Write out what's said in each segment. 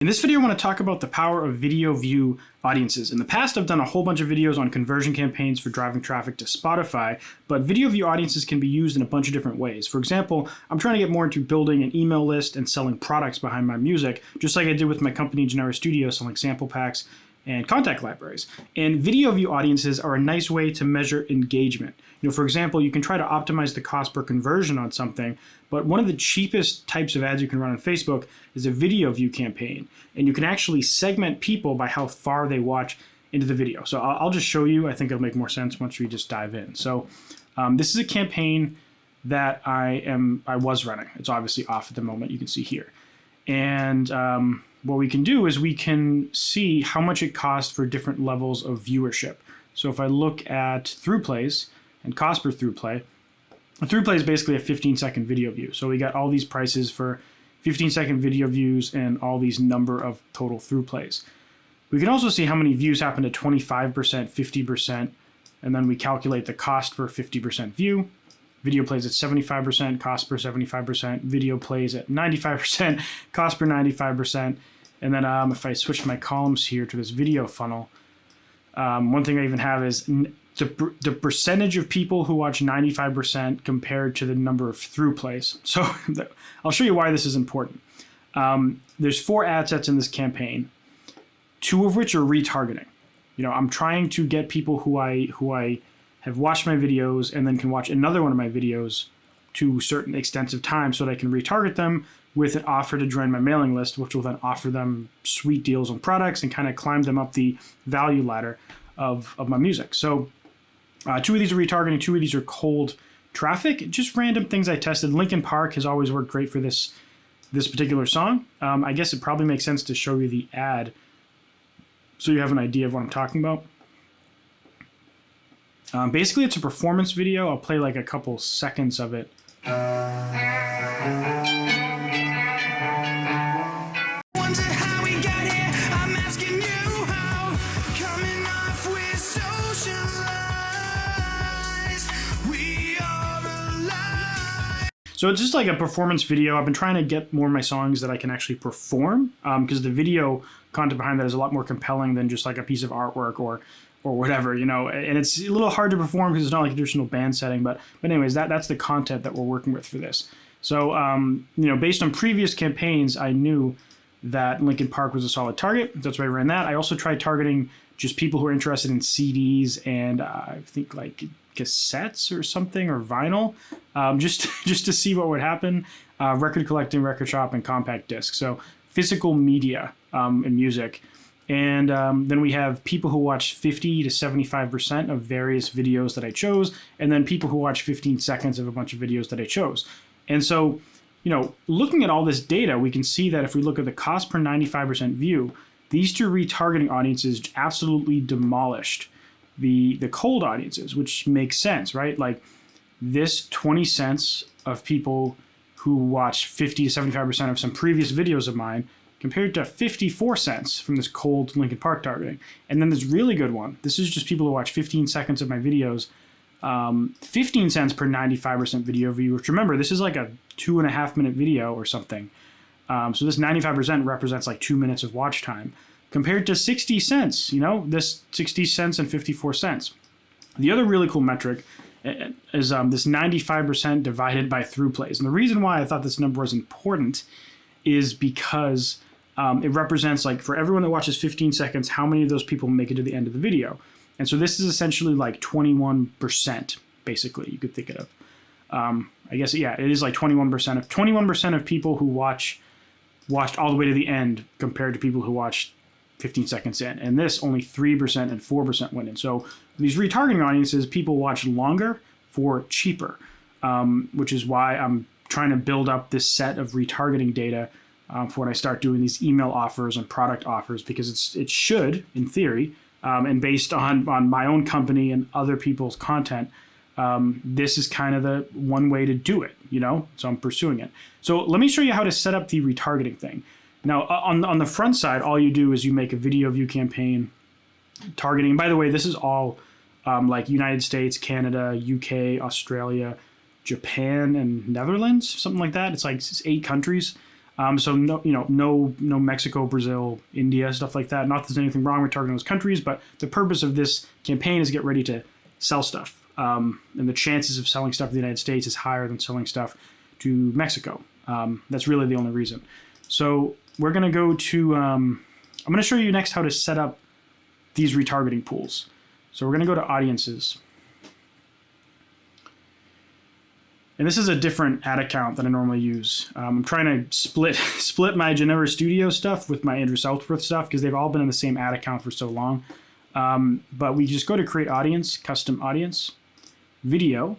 In this video, I want to talk about the power of video view audiences. In the past, I've done a whole bunch of videos on conversion campaigns for driving traffic to Spotify, but video view audiences can be used in a bunch of different ways. For example, I'm trying to get more into building an email list and selling products behind my music, just like I did with my company Genera Studio, selling sample packs and contact libraries. And video view audiences are a nice way to measure engagement. For example, you can try to optimize the cost per conversion on something, but one of the cheapest types of ads you can run on Facebook is a video view campaign. And you can actually segment people by how far they watch into the video. So I'll just show you. I think it'll make more sense once we just dive in. So this is a campaign that I was running. It's obviously off at the moment, you can see here. And what we can do is we can see how much it costs for different levels of viewership. So if I look at through plays and cost per through play, a through play is basically a 15-second video view. So we got all these prices for 15-second video views and all these number of total through plays. We can also see how many views happen to 25%, 50%, and then we calculate the cost per 50% view. Video plays at 75%, cost per 75%. Video plays at 95%, cost per 95%. And then if I switch my columns here to this video funnel, one thing I even have is the percentage of people who watch 95% compared to the number of through plays. So I'll show you why this is important. There's 4 ad sets in this campaign, 2 of which are retargeting. I'm trying to get people who I have watched my videos and then can watch another one of my videos to certain extensive time so that I can retarget them with an offer to join my mailing list, which will then offer them sweet deals on products and kind of climb them up the value ladder of my music. So 2 of these are retargeting, 2 of these are cold traffic, just random things I tested. Linkin Park has always worked great for this particular song. I guess it probably makes sense to show you the ad so you have an idea of what I'm talking about. Basically, it's a performance video. I'll play like a couple seconds of it. So it's just like a performance video. I've been trying to get more of my songs that I can actually perform because the video content behind that is a lot more compelling than just like a piece of artwork or whatever, and it's a little hard to perform because it's not like a traditional band setting, but anyways, that's the content that we're working with for this. So, based on previous campaigns, I knew that Linkin Park was a solid target. That's why I ran that. I also tried targeting just people who are interested in CDs and I think like cassettes or something or vinyl, just to see what would happen. Record collecting, record shop, and compact disc. So physical media and music. And then we have people who watch 50 to 75% of various videos that I chose, and then people who watch 15 seconds of a bunch of videos that I chose. And so, looking at all this data, we can see that if we look at the cost per 95% view, these 2 retargeting audiences absolutely demolished the cold audiences, which makes sense, right? Like this 20 cents of people who watch 50 to 75% of some previous videos of mine compared to 54 cents from this cold Linkin Park targeting. And then this really good one. This is just people who watch 15 seconds of my videos, 15 cents per 95% video view, which remember, this is like a 2.5 minute video or something. So this 95% represents like 2 minutes of watch time compared to 60 cents, this 60 cents and 54 cents. The other really cool metric is this 95% divided by through plays. And the reason why I thought this number was important is because it represents, like, for everyone that watches 15 seconds, how many of those people make it to the end of the video. And so this is essentially like 21%, basically, you could think of. I guess, yeah, it is like 21% of people who watched all the way to the end compared to people who watched 15 seconds in. And this, only 3% and 4% went in. So these retargeting audiences, people watch longer for cheaper, which is why I'm trying to build up this set of retargeting data for when I start doing these email offers and product offers, because it should, in theory, and based on my own company and other people's content, this is kind of the one way to do it, so I'm pursuing it. So let me show you how to set up the retargeting thing. Now, on the front side, all you do is you make a video view campaign targeting. By the way, this is all like United States, Canada, UK, Australia, Japan, and Netherlands, something like that. It's like 8 countries. So no Mexico, Brazil, India, stuff like that. Not that there's anything wrong with targeting those countries, but the purpose of this campaign is get ready to sell stuff. And the chances of selling stuff in the United States is higher than selling stuff to Mexico. That's really the only reason. So we're going to go to, I'm going to show you next how to set up these retargeting pools. So we're going to go to audiences. And this is a different ad account than I normally use. I'm trying to split my Geneva Studio stuff with my Andrew Southworth stuff because they've all been in the same ad account for so long. But we just go to create audience, custom audience, video.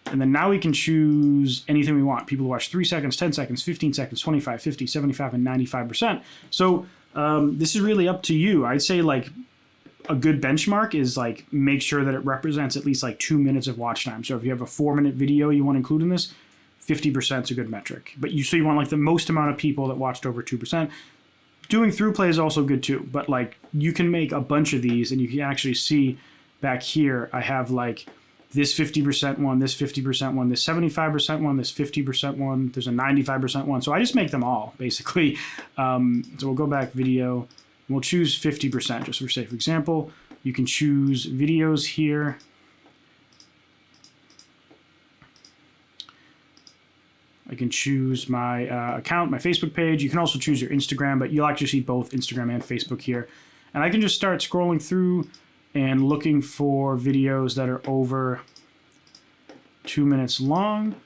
And then now we can choose anything we want. People who watch 3 seconds, 10 seconds, 15 seconds, 25, 50, 75, and 95%. So this is really up to you. I'd say like a good benchmark is like make sure that it represents at least like 2 minutes of watch time. So if you have a 4-minute video you want to include in this, 50% is a good metric. But so you want like the most amount of people that watched over 2%. Doing through play is also good too. But like you can make a bunch of these and you can actually see back here, I have like this 50% one, this 50% one, this 75% one, this 50% one, there's a 95% one. So I just make them all, basically. So we'll go back video, and we'll choose 50%, just for safe example. You can choose videos here. I can choose my account, my Facebook page. You can also choose your Instagram, but you'll actually see both Instagram and Facebook here. And I can just start scrolling through and looking for videos that are over 2 minutes long.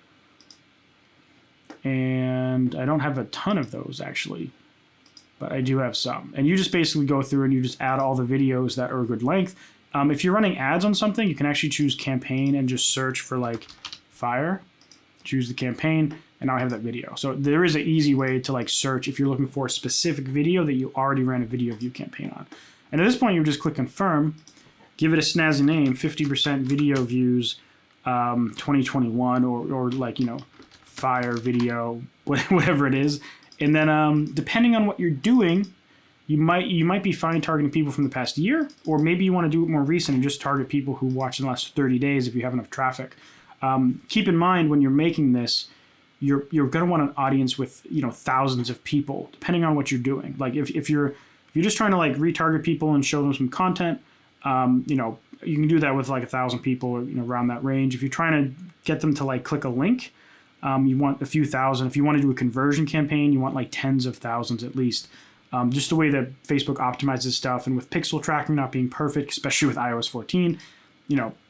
And I don't have a ton of those actually, but I do have some. And you just basically go through and you just add all the videos that are a good length. If you're running ads on something, you can actually choose campaign and just search for like fire, choose the campaign, and now I have that video. So there is an easy way to like search if you're looking for a specific video that you already ran a video view campaign on. And at this point, you just click confirm, give it a snazzy name, 50% video views, 2021, or like, fire video, whatever it is. And then depending on what you're doing, you might be fine targeting people from the past year, or maybe you want to do it more recent and just target people who watched in the last 30 days if you have enough traffic. Keep in mind when you're making this, you're going to want an audience with thousands of people, depending on what you're doing. Like if you're just trying to like retarget people and show them some content, you can do that with like 1,000 people, around that range. If you're trying to get them to like click a link, you want a few thousand. If you want to do a conversion campaign, you want like tens of thousands at least. Just the way that Facebook optimizes stuff, and with pixel tracking not being perfect, especially with iOS 14,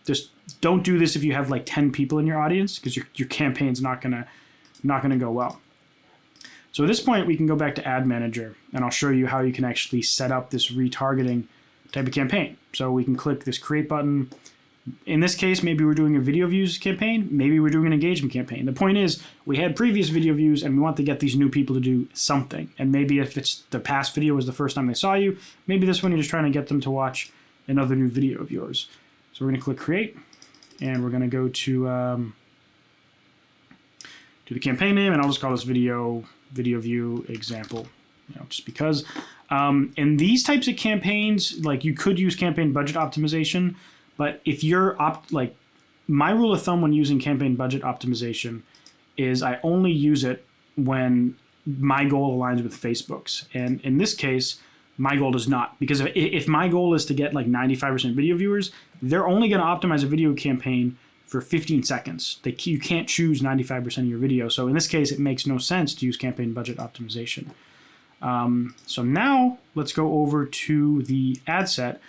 just don't do this if you have like 10 people in your audience, because your campaign's not gonna go well. So at this point, we can go back to Ad Manager, and I'll show you how you can actually set up this retargeting type of campaign. So we can click this Create button. In this case, maybe we're doing a video views campaign. Maybe we're doing an engagement campaign. The point is, we had previous video views, and we want to get these new people to do something. And maybe if it's the past video was the first time they saw you, maybe this one you're just trying to get them to watch another new video of yours. So we're going to click Create, and we're going to go to the campaign name, and I'll just call this video view example, just because. In these types of campaigns, like you could use campaign budget optimization, but if you're my rule of thumb when using campaign budget optimization is I only use it when my goal aligns with Facebook's. And in this case, my goal does not, because if my goal is to get like 95% video viewers, they're only going to optimize a video campaign for 15 seconds. You can't choose 95% of your video. So in this case, it makes no sense to use campaign budget optimization. So now let's go over to the ad set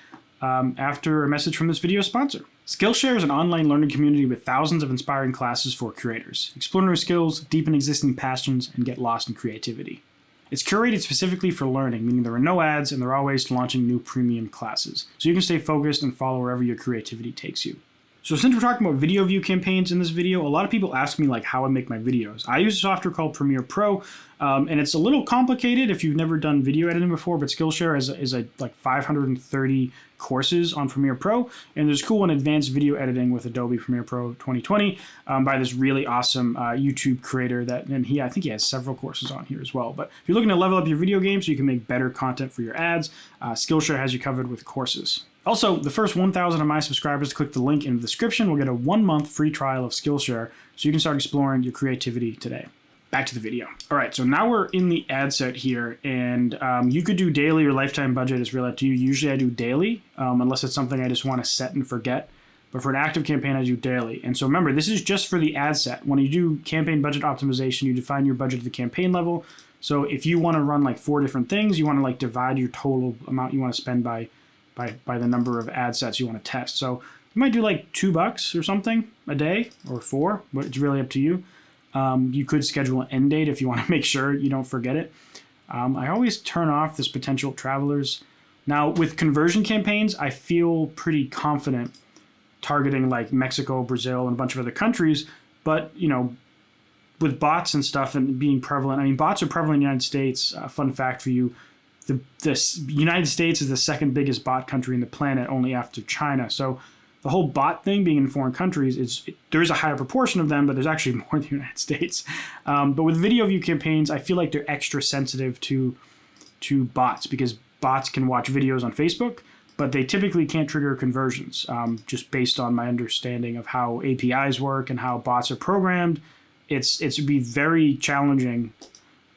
after a message from this video sponsor. Skillshare is an online learning community with thousands of inspiring classes for creators. Explore new skills, deepen existing passions, and get lost in creativity. It's curated specifically for learning, meaning there are no ads and there are always launching new premium classes. So you can stay focused and follow wherever your creativity takes you. So since we're talking about video view campaigns in this video, a lot of people ask me like how I make my videos. I use a software called Premiere Pro, and it's a little complicated if you've never done video editing before, but Skillshare is like 530 courses on Premiere Pro, and there's cool and advanced video editing with Adobe Premiere Pro 2020 by this really awesome YouTube creator I think he has several courses on here as well. But if you're looking to level up your video game so you can make better content for your ads, Skillshare has you covered with courses. Also, the first 1,000 of my subscribers to click the link in the description will get a 1-month free trial of Skillshare so you can start exploring your creativity today. back to the video. All right, so now we're in the ad set here, and you could do daily or lifetime budget. Is really up to you. Usually I do daily, unless it's something I just want to set and forget. But for an active campaign, I do daily. And so remember, this is just for the ad set. When you do campaign budget optimization, you define your budget at the campaign level. So if you want to run like 4 different things, you want to like divide your total amount you want to spend by the number of ad sets you want to test. So you might do like $2 or something a day, or 4, but it's really up to you. You could schedule an end date if you want to make sure you don't forget it. I always turn off this potential travelers. Now with conversion campaigns, I feel pretty confident targeting like Mexico, Brazil, and a bunch of other countries. But, you know, with bots and stuff and being prevalent, I mean, bots are prevalent in the United States. Fun fact for you, the United States is the second biggest bot country in the planet, only after China. So the whole bot thing being in foreign countries, there's a higher proportion of them, but there's actually more in the United States. But with video view campaigns, I feel like they're extra sensitive to bots, because bots can watch videos on Facebook, but they typically can't trigger conversions, just based on my understanding of how APIs work and how bots are programmed. It would be very challenging.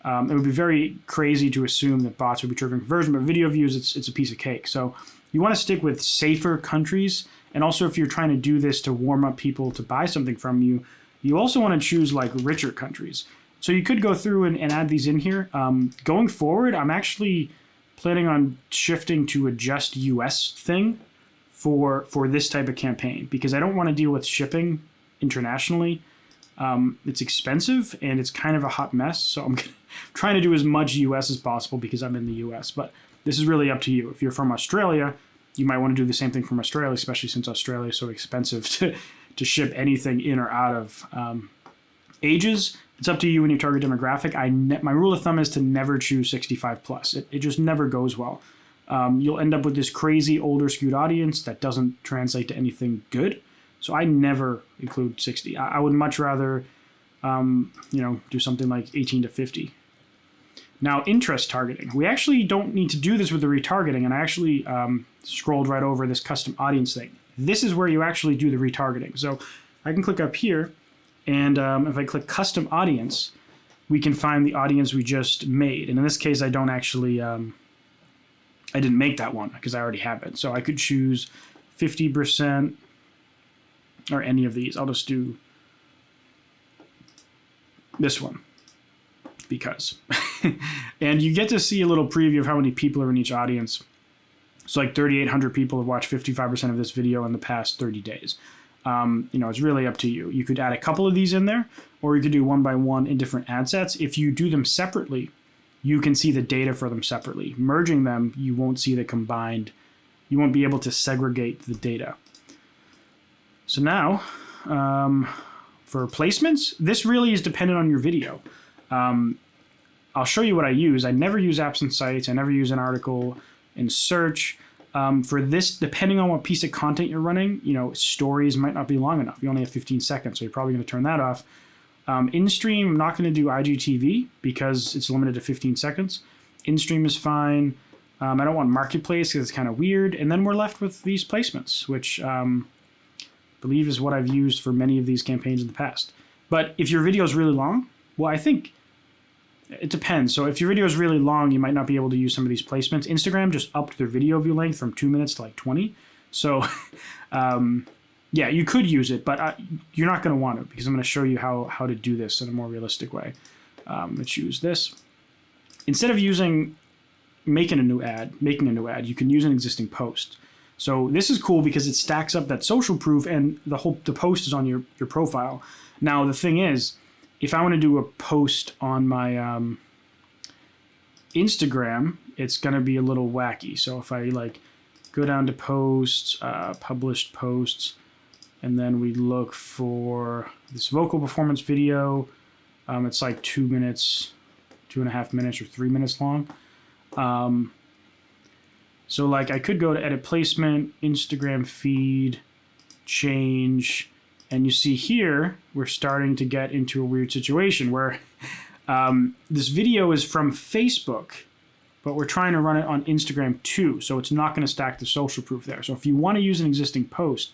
It would be very crazy to assume that bots would be triggering conversion, but video views, it's a piece of cake. So you want to stick with safer countries. And also, if you're trying to do this to warm up people to buy something from you, you also want to choose like richer countries. So you could go through and add these in here. Going forward, I'm actually planning on shifting to a just US thing for this type of campaign, because I don't want to deal with shipping internationally. It's expensive and it's kind of a hot mess. So I'm trying to do as much US as possible because I'm in the US. But this is really up to you. If you're from Australia, you might want to do the same thing from Australia, especially since Australia is so expensive to ship anything in or out of. Ages, it's up to you and your target demographic. My rule of thumb is to never choose 65 plus. It just never goes well. You'll end up with this crazy older skewed audience that doesn't translate to anything good. So I never include 60. I would much rather, do something like 18 to 50. Now, interest targeting. We actually don't need to do this with the retargeting, and I actually scrolled right over this custom audience thing. This is where you actually do the retargeting. So I can click up here, and if I click custom audience, we can find the audience we just made. And in this case, I don't actually, I didn't make that one because I already have it. So I could choose 50% or any of these. I'll just do this one because. And you get to see a little preview of how many people are in each audience. So like 3,800 people have watched 55% of this video in the past 30 days. It's really up to you. You could add a couple of these in there, or you could do one by one in different ad sets. If you do them separately, you can see the data for them separately. Merging them, you won't see the combined. You won't be able to segregate the data. So now, for placements, this really is dependent on your video. I'll show you what I use. I never use apps and sites. I never use an article in search. For this, depending on what piece of content you're running, stories might not be long enough. You only have 15 seconds, so you're probably going to turn that off. In-stream, I'm not going to do IGTV because it's limited to 15 seconds. In-stream is fine. I don't want Marketplace because it's kind of weird. And then we're left with these placements, which I believe is what I've used for many of these campaigns in the past. But if your video is really long, well, I think it depends. So if your video is really long, you might not be able to use some of these placements. Instagram just upped their video view length from 2 minutes to like 20. So yeah, you could use it, but you're not going to want to, because I'm going to show you how to do this in a more realistic way. Let's use this. Instead of making a new ad, you can use an existing post. So this is cool because it stacks up that social proof, and the post is on your profile. Now the thing is, if I want to do a post on my Instagram, it's going to be a little wacky. So if I go down to posts, published posts, and then we look for this vocal performance video, it's like 2 minutes, 2.5 minutes, or 3 minutes long. So I could go to edit placement, Instagram feed, change. And you see here, we're starting to get into a weird situation where this video is from Facebook, but we're trying to run it on Instagram too. So it's not going to stack the social proof there. So if you want to use an existing post,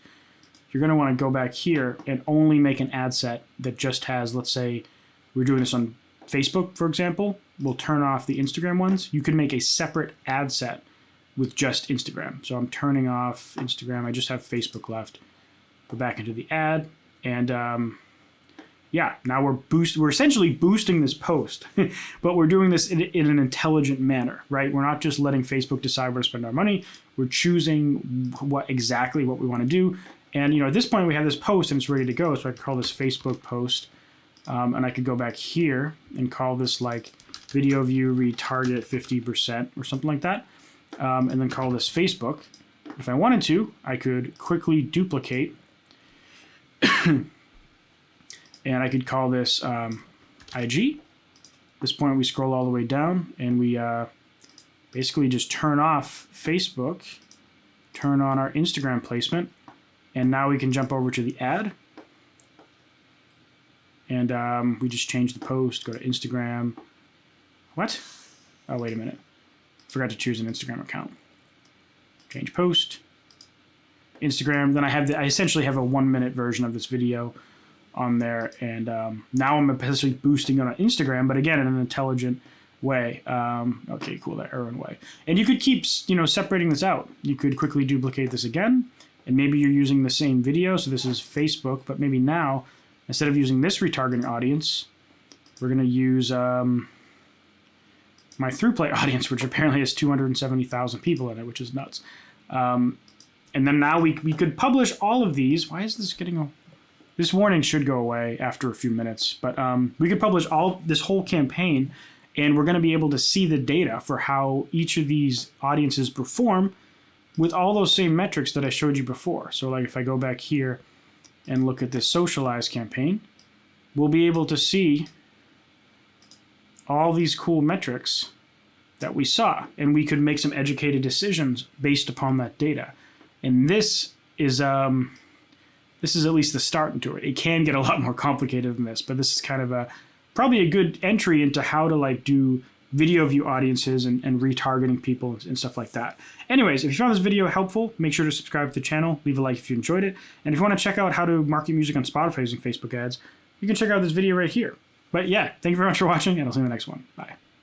you're going to want to go back here and only make an ad set that just has, let's say, we're doing this on Facebook, for example, will turn off the Instagram ones. You can make a separate ad set with just Instagram. So I'm turning off Instagram. I just have Facebook left. Go back into the ad, and yeah, now we're essentially boosting this post, but we're doing this in an intelligent manner, right? We're not just letting Facebook decide where to spend our money. We're choosing exactly what we want to do. And at this point we have this post and it's ready to go. So I could call this Facebook post, and I could go back here and call this like video view retarget 50% or something like that, and then call this Facebook. If I wanted to, I could quickly duplicate. And I could call this IG. At this point, we scroll all the way down, and we basically just turn off Facebook, turn on our Instagram placement, and now we can jump over to the ad. And we just change the post, go to Instagram. What? Oh, wait a minute. Forgot to choose an Instagram account. Change post. Instagram. Then I essentially have a 1-minute version of this video on there, and now I'm essentially boosting it on Instagram, but again in an intelligent way. Okay, cool, that Erwin way. And you could keep separating this out. You could quickly duplicate this again, and maybe you're using the same video, so this is Facebook, but maybe now instead of using this retargeting audience, we're going to use my ThroughPlay audience, which apparently has 270,000 people in it, which is nuts. And then now we could publish all of these. Why is this getting this warning should go away after a few minutes, but we could publish this whole campaign, and we're going to be able to see the data for how each of these audiences perform with all those same metrics that I showed you before. So like if I go back here and look at this socialize campaign, we'll be able to see all these cool metrics that we saw, and we could make some educated decisions based upon that data. And this is at least the start into it. It can get a lot more complicated than this, but this is kind of probably a good entry into how to like do video view audiences and retargeting people and stuff like that. Anyways, if you found this video helpful, make sure to subscribe to the channel, leave a like if you enjoyed it, and if you want to check out how to market music on Spotify using Facebook ads, you can check out this video right here. But yeah, thank you very much for watching, and I'll see you in the next one. Bye.